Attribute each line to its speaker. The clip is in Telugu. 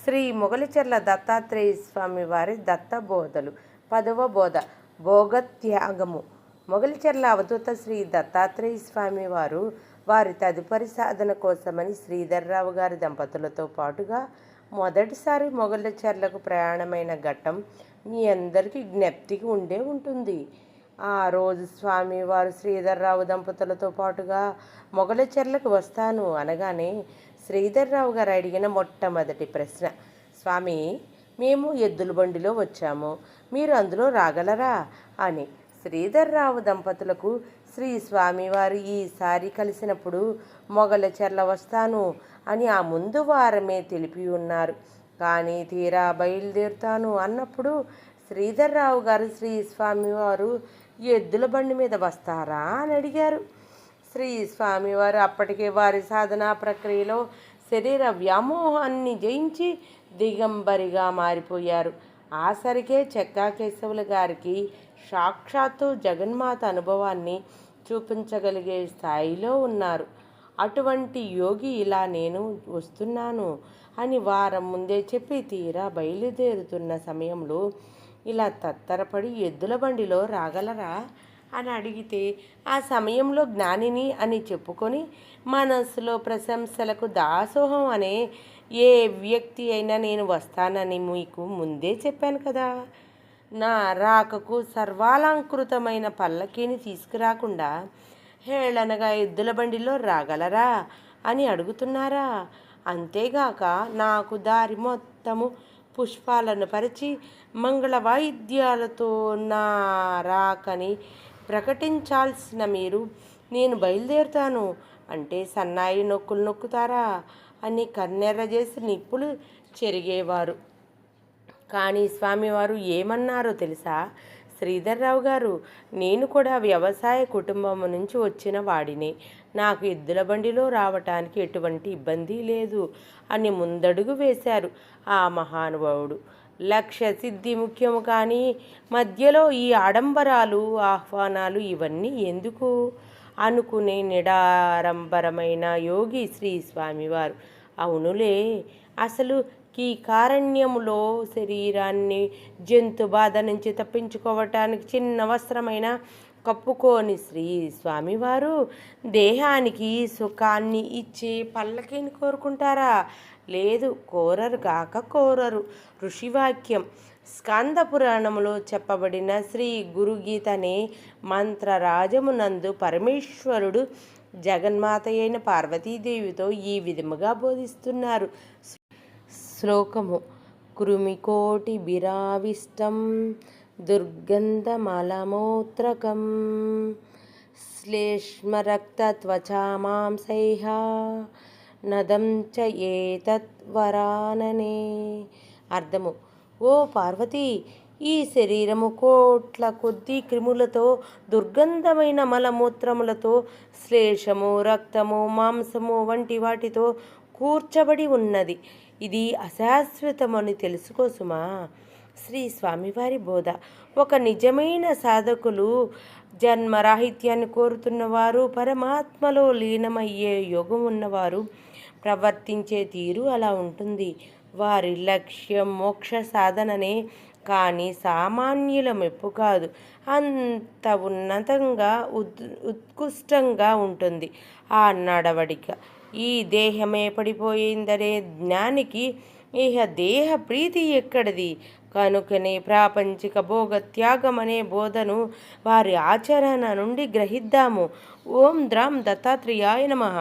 Speaker 1: శ్రీ మొగలిచెర్ల దత్తాత్రేయ స్వామి వారి దత్తబోధలు 10వ బోధ భోగత్యాగము. మొగలిచెర్ల అవధూత శ్రీ దత్తాత్రేయ స్వామి వారు వారి తదుపరి సాధన కోసమని శ్రీధర్రావు గారి దంపతులతో పాటుగా మొదటిసారి మొగలిచెర్లకు ప్రయాణమైన ఘట్టం మీ అందరికీ జ్ఞప్తికి ఉండే ఉంటుంది. ఆ రోజు స్వామివారు శ్రీధర్రావు దంపతులతో పాటుగా మొగలిచెర్లకు వస్తాను అనగానే శ్రీధర్రావు గారు అడిగిన మొట్టమొదటి ప్రశ్న, స్వామి, మేము ఎద్దుల బండిలో వచ్చాము, మీరు అందులో రాగలరా అని. శ్రీధర్రావు దంపతులకు శ్రీ స్వామివారు ఈసారి కలిసినప్పుడు మొగలిచెర్ల వస్తాను అని ఆ ముందు వారమే తెలిపి ఉన్నారు. కానీ తీరా బయలుదేరుతాను అన్నప్పుడు శ్రీధర్రావు గారు శ్రీ స్వామివారు ఎద్దుల బండి మీద వస్తారా అని అడిగారు. శ్రీ స్వామివారు అప్పటికే వారి సాధనా ప్రక్రియలో శరీర వ్యామోహాన్ని జయించి దిగంబరిగా మారిపోయారు. ఆసరికే చెక్కా కేశవుల గారికి సాక్షాత్తు జగన్మాత అనుభవాన్ని చూపించగలిగే స్థాయిలో ఉన్నారు. అటువంటి యోగి ఇలా నేను వస్తున్నాను అని వారం ముందే చెప్పి తీరా బయలుదేరుతున్న సమయంలో ఇలా తత్తరపడి ఎద్దుల బండిలో రాగలరా అని అడిగితే ఆ సమయంలో జ్ఞానిని అని చెప్పుకొని మనస్సులో ప్రశంసలకు దాసోహం అనే ఏ వ్యక్తి అయినా నేను వస్తానని మీకు ముందే చెప్పాను కదా. నా రాకకు సర్వాలంకృతమైన పల్లకీని తీసుకురాకుండా హేళనగా ఎద్దుల బండిలో రాగలరా అని అడుగుతున్నారా? అంతేగాక నాకు దారి మొత్తము పుష్పాలను పరిచి మంగళ వాయిద్యాలతో నా రాకని ప్రకటించాల్సిన మీరు నేను బయలుదేరుతాను అంటే సన్నాయి నొక్కులు నొక్కుతారా అని కన్నెర్ర చేసి నిప్పులు చెరిగేవారు. కానీ స్వామివారు ఏమన్నారో తెలుసా? శ్రీధర్రావు గారు, నేను కూడా వ్యవసాయ కుటుంబం నుంచి వచ్చిన వాడిని, నాకు ఎద్దుల బండిలో రావటానికి ఎటువంటి ఇబ్బంది లేదు అని ముందడుగు వేశారు ఆ మహానుభావుడు. లక్ష్య సిద్ధి ముఖ్యము, కానీ మధ్యలో ఈ ఆడంబరాలు ఆహ్వానాలు ఇవన్నీ ఎందుకు అనుకునే నిడారంబరమైన యోగి శ్రీ స్వామివారు. అవునులే, అసలు ఈ కారణ్యములో శరీరాన్ని జంతు బాధ నుంచి తప్పించుకోవటానికి చిన్న వస్త్రమైన కప్పుకోని శ్రీ స్వామివారు దేహానికి సుఖాన్ని ఇచ్చే పల్లకీని కోరుకుంటారా? లేదు, కోరరు కాక కోరరు. ఋషివాక్యం స్కంద పురాణములో చెప్పబడిన శ్రీ గురుగీత అనే మంత్రరాజమునందు పరమేశ్వరుడు జగన్మాత అయిన పార్వతీదేవితో ఈ విధముగా బోధిస్తున్నారు. శ్లోకము: కృమికోటి బిరావిష్టం దుర్గంధమలమూత్రకం శ్లేష్మరక్తత్వచామాంసైః నదం చ ఏతద్వరాననే. అర్థము: ఓ పార్వతి, ఈ శరీరము కోట్ల కొద్ది క్రిములతో, దుర్గంధమైన మలమూత్రములతో, శ్లేషము, రక్తము, మాంసము వంటి వాటితో కూర్చబడి ఉన్నది. ఇది అశాశ్వతమని తెలుసుకోసుమా. శ్రీ స్వామివారి బోధ: ఒక నిజమైన సాధకులు జన్మరాహిత్యాన్ని కోరుతున్నవారు, పరమాత్మలో లీనమయ్యే యోగం ఉన్నవారు ప్రవర్తించే తీరు అలా ఉంటుంది. వారి లక్ష్యం మోక్ష సాధననే, కానీ సామాన్యుల మెప్పు కాదు. అంత ఉన్నతంగా ఉత్కృష్టంగా ఉంటుంది ఆ నడవడిక. ఈ దేహమే పడిపోయిందనే జ్ఞానికి ఇహ దేహ ప్రీతి ఎక్కడిది? కనుకనే ప్రాపంచిక భోగ త్యాగం అనే బోధను వారి ఆచరణ నుండి గ్రహిద్దాము. ఓం ద్రాం దత్తాత్రేయాయ నమః.